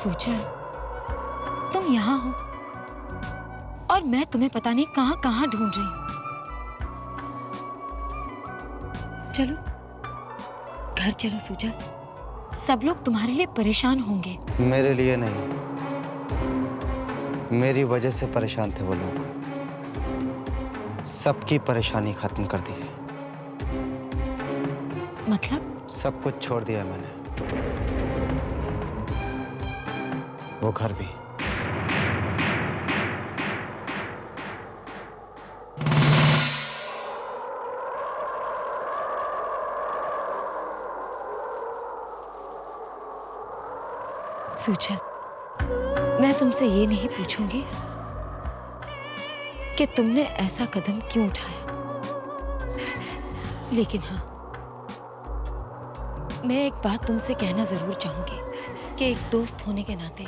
सुजल, तुम यहाँ हो और मैं तुम्हें पता नहीं कहाँ कहाँ ढूंढ रही हूँ। चलो घर चलो सुजल, सब लोग तुम्हारे लिए परेशान होंगे। मेरे लिए नहीं, मेरी वजह से परेशान थे वो लोग। सबकी परेशानी खत्म कर दी है। मतलब? सब कुछ छोड़ दिया मैंने, वो घर भी। सुजल, मैं तुमसे ये नहीं पूछूंगी कि तुमने ऐसा कदम क्यों उठाया, लेकिन हाँ, मैं एक बात तुमसे कहना जरूर चाहूंगी कि एक दोस्त होने के नाते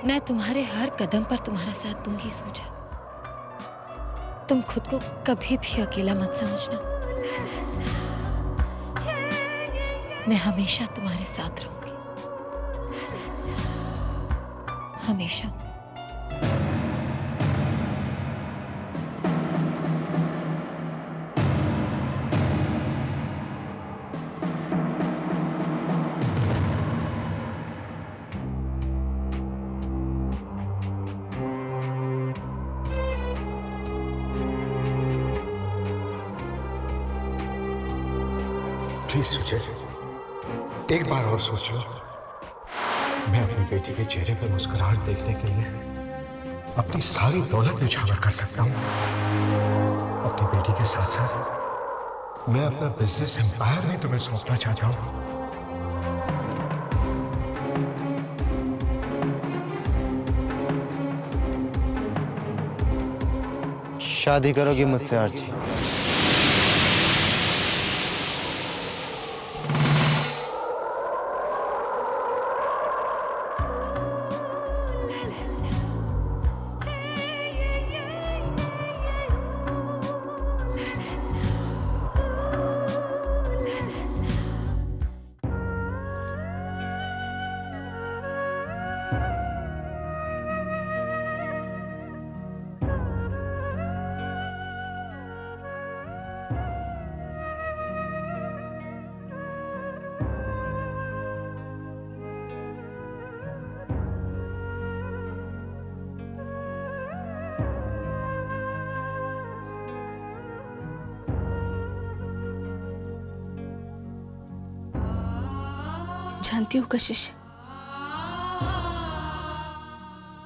मैं तुम्हारे हर कदम पर तुम्हारा साथ दूंगी। सुजल, तुम खुद को कभी भी अकेला मत समझना, मैं हमेशा तुम्हारे साथ रहूंगी, हमेशा। प्लीज सुजल, एक बार और सोचो। मैं अपनी बेटी के चेहरे पर मुस्कुराहट देखने के लिए अपनी सारी दौलत न्यौछावर कर सकता हूँ। अपनी बेटी के साथ साथ मैं अपना बिजनेस एम्पायर भी तुम्हें सौंपना चाहता हूँ। शादी करोगी मुझसे आर्ची? जानती हो कशिश,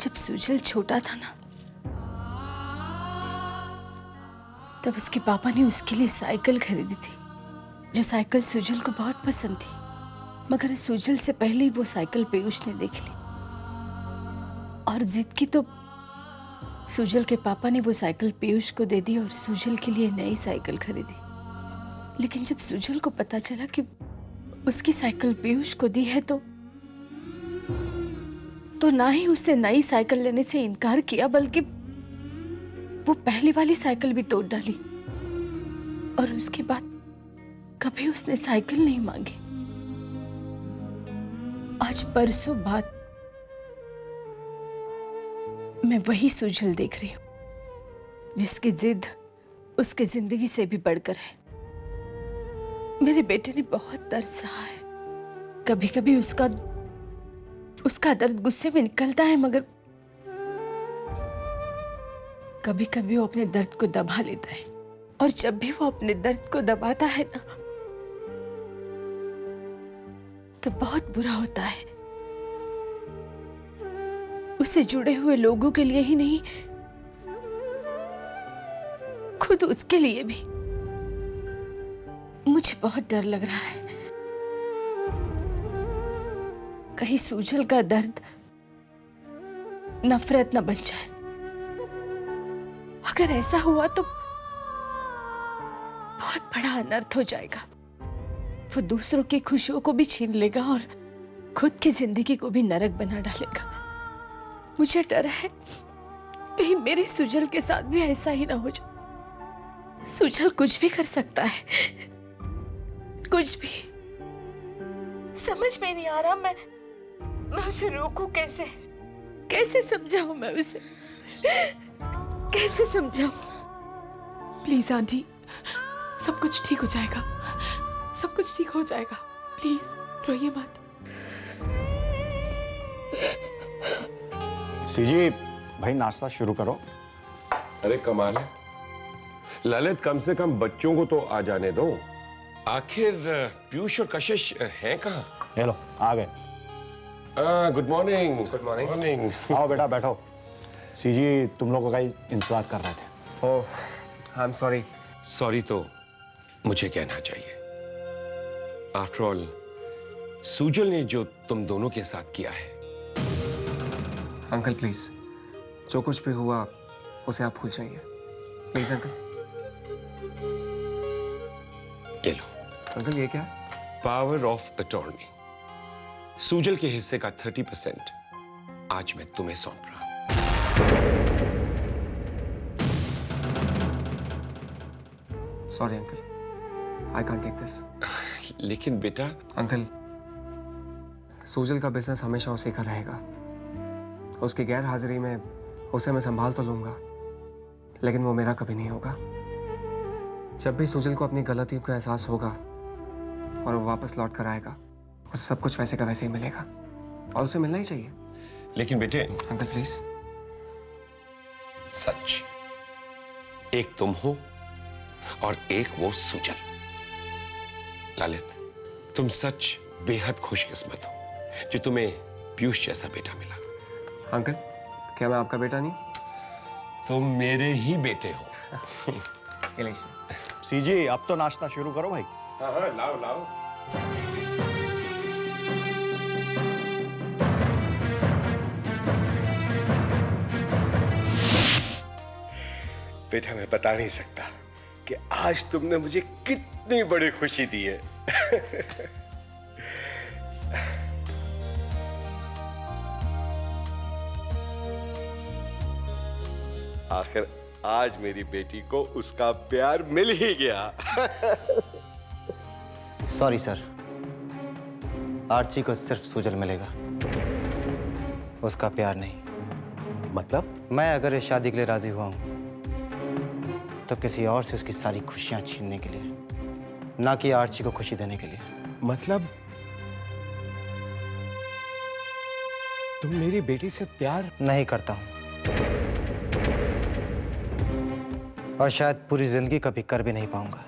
जब सुजल छोटा था ना, तब उसके पापा ने उसके लिए साइकिल खरीदी थी, जो साइकिल सुजल को बहुत पसंद थी। मगर सुजल से पहले ही वो साइकिल पीयूष ने देख ली और जिद की तो सुजल के पापा ने वो साइकिल पीयूष को दे दी और सुजल के लिए नई साइकिल खरीदी। लेकिन जब सुजल को पता चला कि उसकी साइकिल पीयूष को दी है तो ना ही उसने नई साइकिल लेने से इनकार किया, बल्कि वो पहली वाली साइकिल भी तोड़ डाली और उसके बाद कभी उसने साइकिल नहीं मांगी। आज परसों बाद मैं वही सुजल देख रही हूं जिसकी जिद उसकी जिंदगी से भी बढ़कर है। मेरे बेटे ने बहुत दर्द सहा है, कभी कभी उसका दर्द गुस्से में निकलता है, मगर कभी कभी वो अपने दर्द को दबा लेता है, और जब भी वो अपने दर्द को दबाता है ना, तो बहुत बुरा होता है। उससे जुड़े हुए लोगों के लिए ही नहीं, खुद उसके लिए भी। मुझे बहुत डर लग रहा है, कहीं सुजल का दर्द नफरत न बन जाए। अगर ऐसा हुआ तो बहुत बड़ा अनर्थ हो जाएगा। वो दूसरों की खुशियों को भी छीन लेगा और खुद की जिंदगी को भी नरक बना डालेगा। मुझे डर है कहीं मेरे सुजल के साथ भी ऐसा ही ना हो जाए। सुजल कुछ भी कर सकता है, कुछ भी। समझ में नहीं आ रहा उसे रोकूं कैसे? कैसे समझाऊं मैं उसे? कैसे समझाऊं? प्लीज आंटी, सब कुछ ठीक हो जाएगा, सब कुछ ठीक हो जाएगा। प्लीज रोइए मत। सीजी, भाई नाश्ता शुरू करो। अरे कमाल है ललित, कम से कम बच्चों को तो आ जाने दो। आखिर पीयूष और कशिश हैं कहाँ? ये लो, आ गए। Good morning. Good morning. आओ बेटा, बैठो। सीजी तुम लोगों का इंतजार कर रहे थे। ओह, आई एम सॉरी। सॉरी तो मुझे कहना चाहिए। आफ्टर ऑल सुजल ने जो तुम दोनों के साथ किया है। अंकल प्लीज, जो कुछ भी हुआ उसे आप भूल जाइए प्लीज अंकल। ये लो अंकल ये क्या है? Power of attorney. सुजल के हिस्से का 30% आज मैं तुम्हें सौंप रहा हूं। Sorry uncle, I can't take this. लेकिन बेटा। अंकल, सुजल का बिजनेस हमेशा उसी का रहेगा। उसकी गैर हाजिरी में उसे मैं संभाल तो लूंगा, लेकिन वो मेरा कभी नहीं होगा। जब भी सुजल को अपनी गलतियों का एहसास होगा और वो वापस लौट कर आएगा, उसे सब कुछ वैसे का वैसे ही मिलेगा और उसे मिलना ही चाहिए। लेकिन बेटे। Uncle please. सच, एक तुम हो और एक वो सुजल। ललित, तुम सच बेहद खुशकिस्मत हो जो तुम्हें पीयूष जैसा बेटा मिला। अंकल, क्या मैं आपका बेटा नहीं? तुम मेरे ही बेटे हो। सीजी अब तो नाश्ता शुरू करो भाई। हाँ हाँ, लाओ लाओ। बेटा मैं बता नहीं सकता कि आज तुमने मुझे कितनी बड़ी खुशी दी है। आखिर आज मेरी बेटी को उसका प्यार मिल ही गया। सॉरी सर, आर्ची को सिर्फ सुजल मिलेगा, उसका प्यार नहीं। मतलब? मैं अगर इस शादी के लिए राजी हुआ हूं तो किसी और से उसकी सारी खुशियां छीनने के लिए, ना कि आर्ची को खुशी देने के लिए। मतलब तुम मेरी बेटी से प्यार नहीं करता हूं, और शायद पूरी जिंदगी कभी कर भी नहीं पाऊंगा,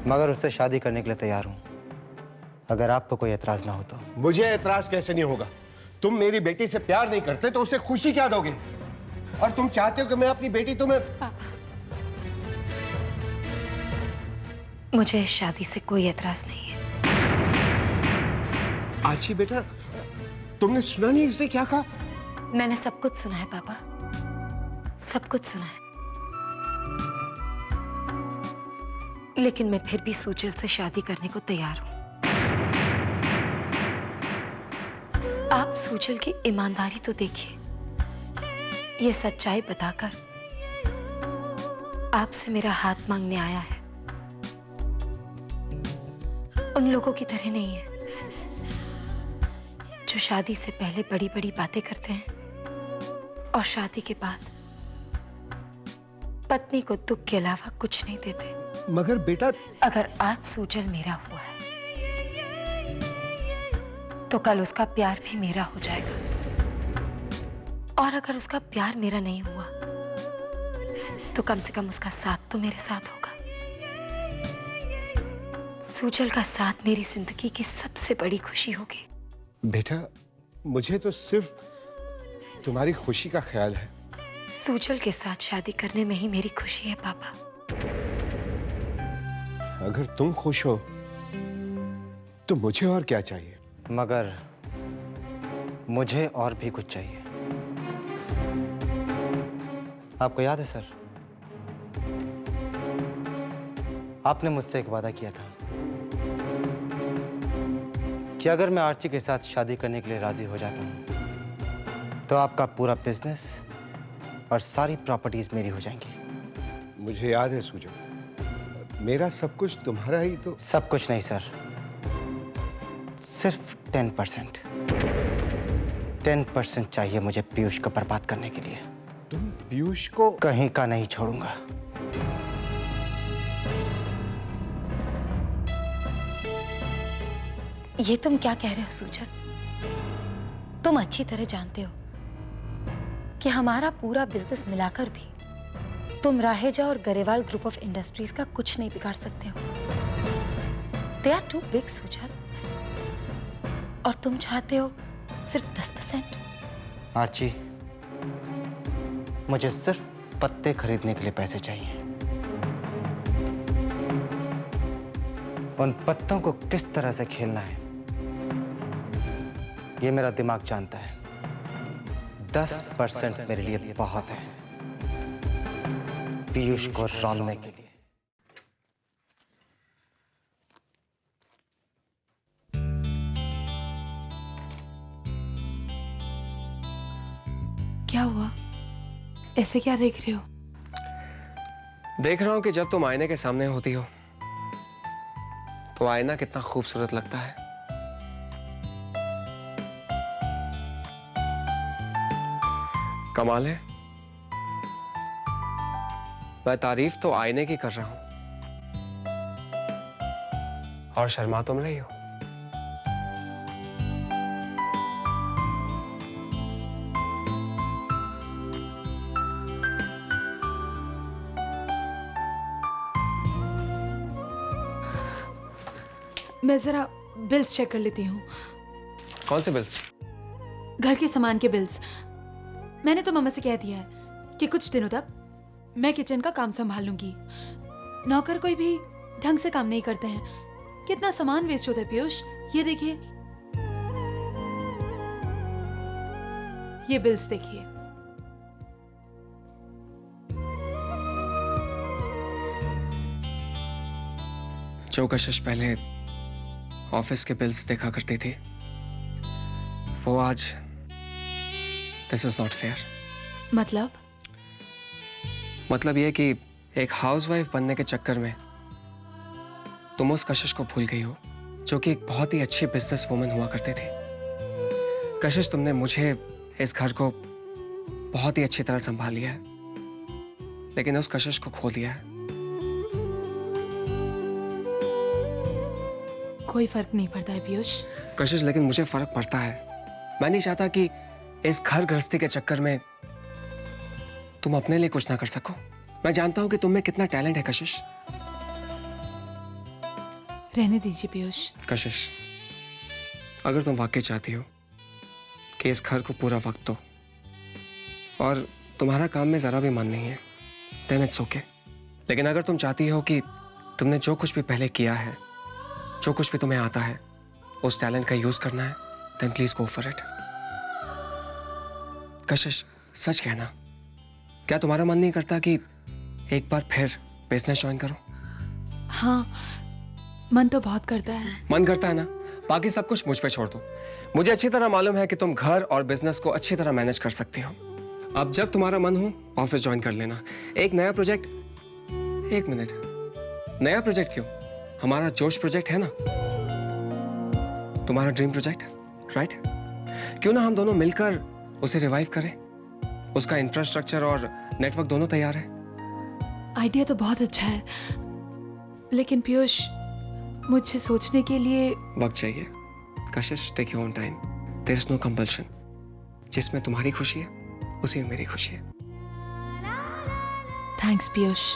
मगर उससे शादी करने के लिए तैयार हूं, अगर आपको कोई एतराज ना हो तो। मुझे एतराज कैसे नहीं होगा? तुम मेरी बेटी से प्यार नहीं करते तो उसे खुशी क्या दोगे? और तुम चाहते हो कि मैं अपनी बेटी तुम्हें। मुझे इस शादी से कोई एतराज नहीं है। आर्ची बेटा, तुमने सुना नहीं इसने क्या कहा? मैंने सब कुछ सुना है पापा, सब कुछ सुना है। लेकिन मैं फिर भी सुजल से शादी करने को तैयार हूं। आप सुजल की ईमानदारी तो देखिए। ये सच्चाई बताकर आपसे मेरा हाथ मांगने आया है। उन लोगों की तरह नहीं है जो शादी से पहले बड़ी बड़ी बातें करते हैं और शादी के बाद पत्नी को दुख के अलावा कुछ नहीं देते। मगर बेटा, अगर आज सुजल मेरा हुआ है तो कल उसका प्यार भी मेरा हो जाएगा, और अगर उसका प्यार मेरा नहीं हुआ तो कम से कम उसका साथ तो मेरे साथ होगा। सुजल का साथ मेरी जिंदगी की सबसे बड़ी खुशी होगी। बेटा, मुझे तो सिर्फ तुम्हारी खुशी का ख्याल है। सुजल के साथ शादी करने में ही मेरी खुशी है पापा। अगर तुम खुश हो तो मुझे और क्या चाहिए? मगर मुझे और भी कुछ चाहिए। आपको याद है सर, आपने मुझसे एक वादा किया था कि अगर मैं आर्ची के साथ शादी करने के लिए राजी हो जाता हूं तो आपका पूरा बिजनेस और सारी प्रॉपर्टीज मेरी हो जाएंगी। मुझे याद है सुजल, मेरा सब कुछ तुम्हारा ही तो। सब कुछ नहीं सर, सिर्फ 10%। 10% चाहिए मुझे पीयूष को बर्बाद करने के लिए। तुम पीयूष को कहीं का नहीं छोड़ूंगा। ये तुम क्या कह रहे हो सुजल? तुम अच्छी तरह जानते हो कि हमारा पूरा बिजनेस मिलाकर भी तुम राहेजा और गरेवाल ग्रुप ऑफ इंडस्ट्रीज का कुछ नहीं बिगाड़ सकते हो। They are too big Sujal, और तुम चाहते हो सिर्फ 10%। आर्ची, मुझे सिर्फ पत्ते खरीदने के लिए पैसे चाहिए। उन पत्तों को किस तरह से खेलना है ये मेरा दिमाग जानता है। 10% मेरे लिए बहुत है पीयूष को रौंदने के लिए। क्या हुआ? ऐसे क्या देख रहे हो? देख रहा हूं कि जब तुम आईने के सामने होती हो तो आईना कितना खूबसूरत लगता है। कमाल है, मैं तारीफ तो आईने की कर रहा हूं और शर्मा तुम रही हो। मैं जरा बिल्स चेक कर लेती हूँ। कौन से बिल्स? घर के सामान के बिल्स। मैंने तो मम्मा से कह दिया है कि कुछ दिनों तक मैं किचन का काम संभाल लूंगी। नौकर कोई भी ढंग से काम नहीं करते हैं। कितना सामान वेस्ट होता है पीयूष, ये देखिए, ये बिल्स देखिए। जो कशिश पहले ऑफिस के बिल्स देखा करती थी वो आज दिस इज नॉट फेयर। मतलब ये कि एक हाउसवाइफ बनने के चक्कर में तुम उस कशिश को भूल गई हो जो कि एक बहुत ही अच्छी बिजनेस वुमन हुआ करती थी। कशिश, तुमने मुझे इस घर को बहुत ही अच्छी तरह संभाल लिया है, लेकिन उस कशिश को खो दिया है। कोई फर्क नहीं पड़ता है पीयूष। कशिश, लेकिन मुझे फर्क पड़ता है। मैं नहीं चाहता कि इस घर गृहस्थी के चक्कर में तुम अपने लिए कुछ ना कर सको। मैं जानता हूं कि तुम में कितना टैलेंट है कशिश। रहने दीजिए पीयूष। कशिश, अगर तुम वाकई चाहती हो कि इस घर को पूरा वक्त दो और तुम्हारा काम में जरा भी मन नहीं है, then it's okay। लेकिन अगर तुम चाहती हो कि तुमने जो कुछ भी पहले किया है, जो कुछ भी तुम्हें आता है, उस टैलेंट का यूज करना है, then please go for it। कशिश, सच कहना, क्या तुम्हारा मन नहीं करता कि एक बार फिर बिजनेस ज्वाइन करो? हाँ, मन तो बहुत करता है। मन करता है ना, बाकी सब कुछ मुझ पे छोड़ दो। मुझे अच्छी तरह मालूम है कि तुम घर और बिजनेस को अच्छी तरह मैनेज कर सकती हो। अब जब तुम्हारा मन हो ऑफिस ज्वाइन कर लेना। एक नया प्रोजेक्ट, एक मिनट, नया प्रोजेक्ट क्यों? हमारा जोश प्रोजेक्ट है ना, तुम्हारा ड्रीम प्रोजेक्ट, राइट? क्यों ना हम दोनों मिलकर उसे रिवाइव करें? उसका इंफ्रास्ट्रक्चर और नेटवर्क दोनों तैयार है। आइडिया तो बहुत अच्छा है, लेकिन पीयूष, मुझे सोचने के लिए वक्त चाहिए। Kashish, take your own time, there is no compulsion. जिसमें तुम्हारी खुशी है उसी में मेरी खुशी है। थैंक्स पीयूष।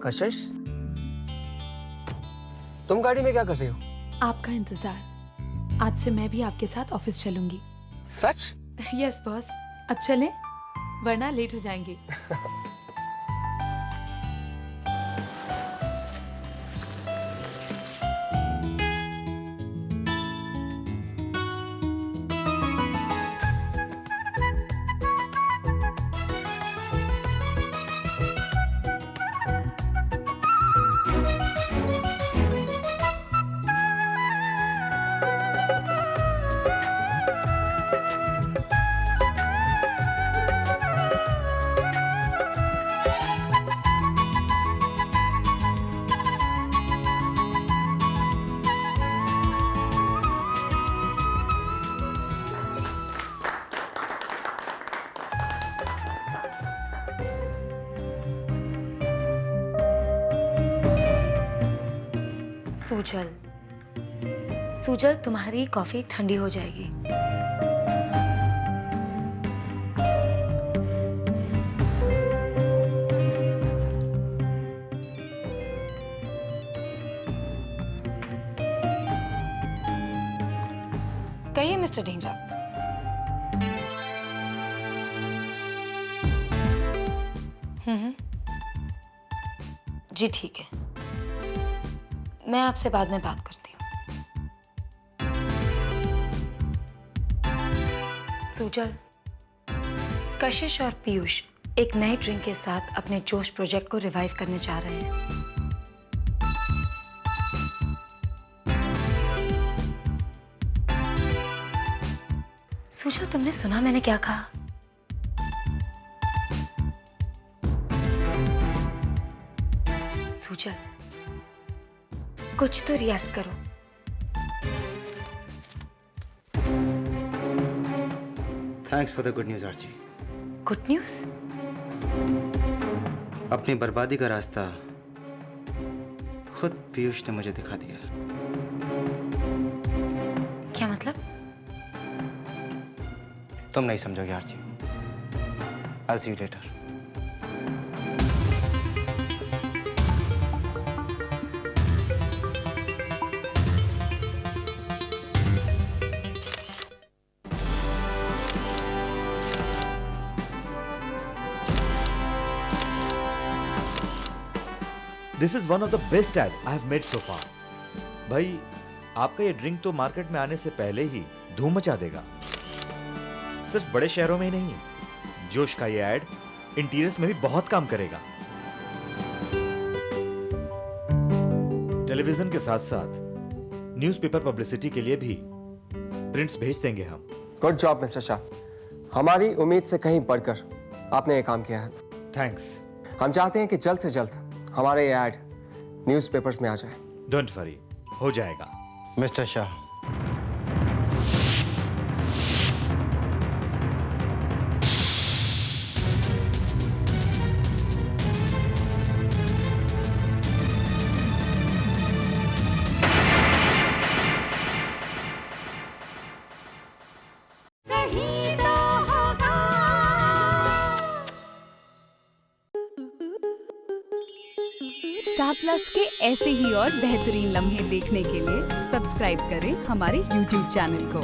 कशिश, तुम गाड़ी में क्या कर रही हो? आपका इंतजार। आज से मैं भी आपके साथ ऑफिस चलूंगी। सच? यस बॉस, अब चलें वरना लेट हो जाएंगे। सूजल, सूजल तुम्हारी कॉफी ठंडी हो जाएगी। कहिए मिस्टर ढींगरा। जी ठीक है, मैं आपसे बाद में बात करती हूँ। सूजल, कशिश और पीयूष एक नए ड्रिंक के साथ अपने जोश प्रोजेक्ट को रिवाइव करने जा रहे हैं। सूजल, तुमने सुना मैंने क्या कहा? सूजल, कुछ तो रिएक्ट करो। Thanks for the good news Archi. Good news? अपनी बर्बादी का रास्ता खुद पीयूष ने मुझे दिखा दिया। क्या मतलब? तुम नहीं समझोगे Archie. I'll see you later. This is one of the best ad I have made so far. भाई, आपका ये ड्रिंक तो मार्केट में आने से पहले ही धूम मचा देगा। सिर्फ बड़े शहरों में ही नहीं, जोश का ये एड इंटीरियर्स में भी बहुत काम करेगा। टेलीविजन के साथ साथ न्यूज़पेपर पब्लिसिटी के लिए भी प्रिंट्स भेज देंगे हम। गुड जॉब मिस्टर शाह, हमारी उम्मीद से कहीं बढ़कर आपने ये काम किया है। थैंक्स। हम चाहते हैं कि जल्द से जल्द हमारे ये एड न्यूज़पेपर्स में आ जाए। डोंट वरी, हो जाएगा। मिस्टर शाह, स्टार प्लस के ऐसे ही और बेहतरीन लम्हे देखने के लिए सब्सक्राइब करें हमारे YouTube चैनल को।